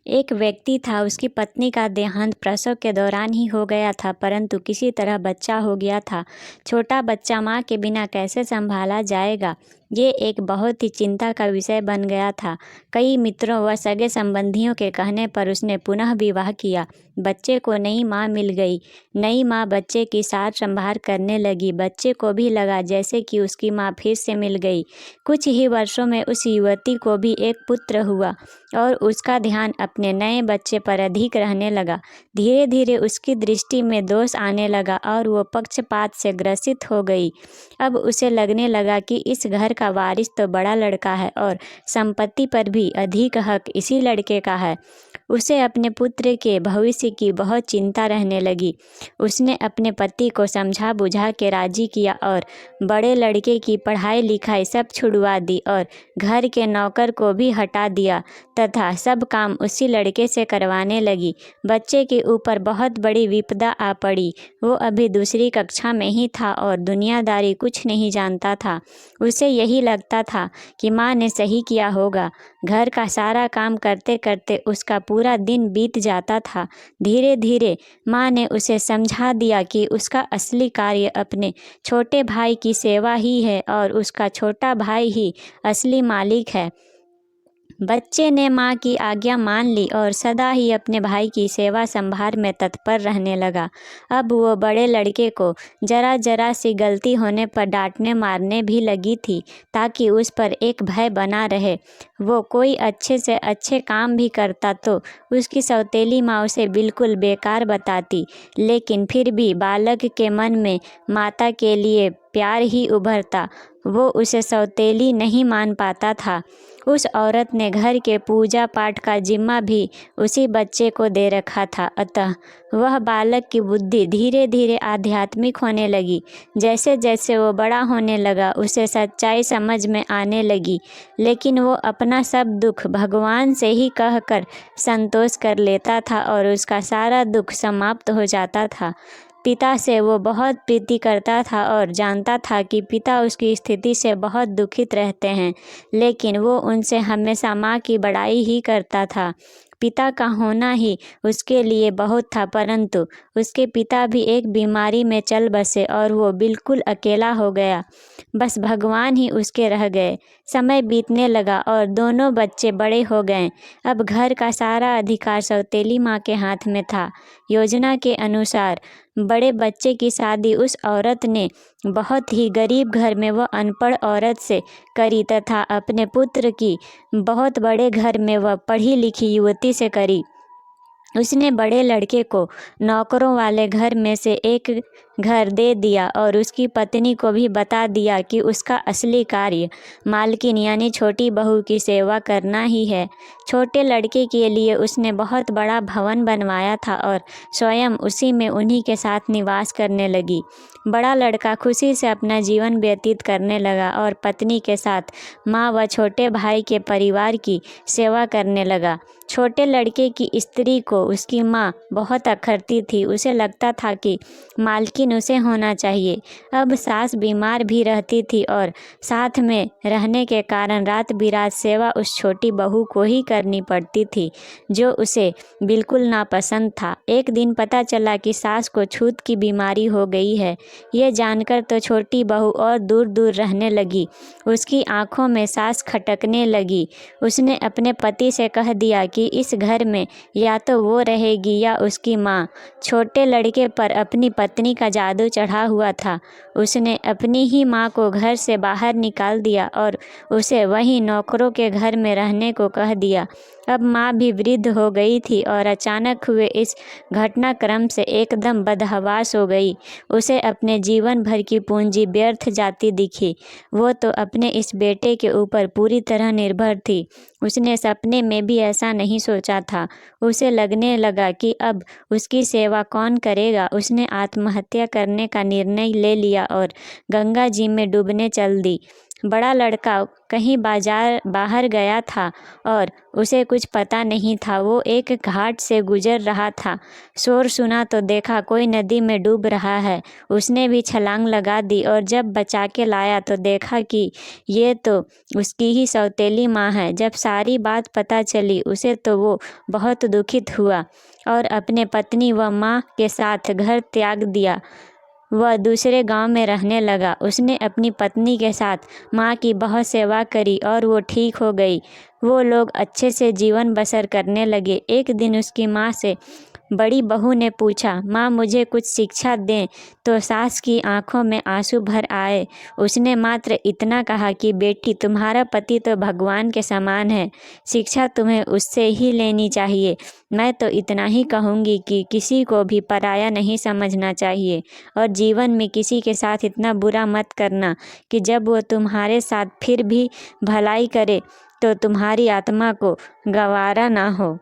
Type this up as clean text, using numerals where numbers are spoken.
एक व्यक्ति था, उसकी पत्नी का देहांत प्रसव के दौरान ही हो गया था, परंतु किसी तरह बच्चा हो गया था। छोटा बच्चा माँ के बिना कैसे संभाला जाएगा, ये एक बहुत ही चिंता का विषय बन गया था। कई मित्रों व सगे संबंधियों के कहने पर उसने पुनः विवाह किया। बच्चे को नई माँ मिल गई। नई माँ बच्चे की सार संभाल करने लगी। बच्चे को भी लगा जैसे कि उसकी माँ फिर से मिल गई। कुछ ही वर्षों में उस युवती को भी एक पुत्र हुआ और उसका ध्यान अपने नए बच्चे पर अधिक रहने लगा। धीरे धीरे उसकी दृष्टि में दोष आने लगा और वो पक्षपात से ग्रसित हो गई। अब उसे लगने लगा कि इस घर का वारिस तो बड़ा लड़का है और संपत्ति पर भी अधिक हक इसी लड़के का है। उसे अपने पुत्र के भविष्य की बहुत चिंता रहने लगी। उसने अपने पति को समझा बुझा के राजी किया और बड़े लड़के की पढ़ाई लिखाई सब छुड़वा दी और घर के नौकर को भी हटा दिया तथा सब काम उसी लड़के से करवाने लगी। बच्चे के ऊपर बहुत बड़ी विपदा आ पड़ी। वो अभी दूसरी कक्षा में ही था और दुनियादारी कुछ नहीं जानता था। उसे यही लगता था कि माँ ने सही किया होगा। घर का सारा काम करते करते उसका पूरा दिन बीत जाता था। धीरे धीरे माँ ने उसे समझा दिया कि उसका असली कार्य अपने छोटे भाई की सेवा ही है और उसका छोटा भाई ही असली मालिक है। बच्चे ने माँ की आज्ञा मान ली और सदा ही अपने भाई की सेवा संभाल में तत्पर रहने लगा। अब वो बड़े लड़के को जरा जरा सी गलती होने पर डांटने मारने भी लगी थी ताकि उस पर एक भय बना रहे। वो कोई अच्छे से अच्छे काम भी करता तो उसकी सौतेली माँ उसे बिल्कुल बेकार बताती, लेकिन फिर भी बालक के मन में माता के लिए प्यार ही उभरता। वो उसे सौतेली नहीं मान पाता था। उस औरत ने घर के पूजा पाठ का जिम्मा भी उसी बच्चे को दे रखा था, अतः वह बालक की बुद्धि धीरे धीरे आध्यात्मिक होने लगी। जैसे जैसे वो बड़ा होने लगा उसे सच्चाई समझ में आने लगी, लेकिन वो अपना सब दुख भगवान से ही कहकर संतोष कर लेता था और उसका सारा दुख समाप्त हो जाता था। पिता से वो बहुत प्रीति करता था और जानता था कि पिता उसकी स्थिति से बहुत दुखित रहते हैं, लेकिन वो उनसे हमेशा माँ की बड़ाई ही करता था। पिता का होना ही उसके लिए बहुत था, परंतु उसके पिता भी एक बीमारी में चल बसे और वो बिल्कुल अकेला हो गया। बस भगवान ही उसके रह गए। समय बीतने लगा और दोनों बच्चे बड़े हो गए। अब घर का सारा अधिकार सौतेली माँ के हाथ में था। योजना के अनुसार बड़े बच्चे की शादी उस औरत ने बहुत ही गरीब घर में वह अनपढ़ औरत से करी तथा अपने पुत्र की बहुत बड़े घर में वह पढ़ी लिखी युवती से करी। उसने बड़े लड़के को नौकरों वाले घर में से एक घर दे दिया और उसकी पत्नी को भी बता दिया कि उसका असली कार्य मालकिन यानी छोटी बहू की सेवा करना ही है। छोटे लड़के के लिए उसने बहुत बड़ा भवन बनवाया था और स्वयं उसी में उन्हीं के साथ निवास करने लगी। बड़ा लड़का खुशी से अपना जीवन व्यतीत करने लगा और पत्नी के साथ माँ व छोटे भाई के परिवार की सेवा करने लगा। छोटे लड़के की स्त्री को उसकी माँ बहुत अखरती थी। उसे लगता था कि मालकिन उसे होना चाहिए। अब सास बीमार भी रहती थी और साथ में रहने के कारण रात बिरात सेवा उस छोटी बहू को ही करनी पड़ती थी, जो उसे बिल्कुल नापसंद था। एक दिन पता चला कि सास को छूत की बीमारी हो गई है। ये जानकर तो छोटी बहू और दूर दूर रहने लगी। उसकी आंखों में सांस खटकने लगी। उसने अपने पति से कह दिया कि इस घर में या तो वो रहेगी या उसकी माँ। छोटे लड़के पर अपनी पत्नी का जादू चढ़ा हुआ था। उसने अपनी ही माँ को घर से बाहर निकाल दिया और उसे वहीं नौकरों के घर में रहने को कह दिया। अब माँ भी वृद्ध हो गई थी और अचानक हुए इस घटनाक्रम से एकदम बदहवास हो गई। उसे अपने जीवन भर की पूंजी व्यर्थ जाती दिखी। वो तो अपने इस बेटे के ऊपर पूरी तरह निर्भर थी। उसने सपने में भी ऐसा नहीं सोचा था। उसे लगने लगा कि अब उसकी सेवा कौन करेगा। उसने आत्महत्या करने का निर्णय ले लिया और गंगा जी में डूबने चल दी। बड़ा लड़का कहीं बाजार बाहर गया था और उसे कुछ पता नहीं था। वो एक घाट से गुजर रहा था। शोर सुना तो देखा कोई नदी में डूब रहा है। उसने भी छलांग लगा दी और जब बचा के लाया तो देखा कि ये तो उसकी ही सौतेली माँ है। जब सारी बात पता चली उसे तो वो बहुत दुखित हुआ और अपने पत्नी व माँ के साथ घर त्याग दिया। वह दूसरे गांव में रहने लगा। उसने अपनी पत्नी के साथ माँ की बहुत सेवा करी और वो ठीक हो गई। वो लोग अच्छे से जीवन बसर करने लगे। एक दिन उसकी माँ से बड़ी बहू ने पूछा, माँ मुझे कुछ शिक्षा दें, तो सास की आंखों में आंसू भर आए। उसने मात्र इतना कहा कि बेटी तुम्हारा पति तो भगवान के समान है, शिक्षा तुम्हें उससे ही लेनी चाहिए। मैं तो इतना ही कहूँगी कि किसी को भी पराया नहीं समझना चाहिए और जीवन में किसी के साथ इतना बुरा मत करना कि जब वो तुम्हारे साथ फिर भी भलाई करे तो तुम्हारी आत्मा को गवारा ना हो।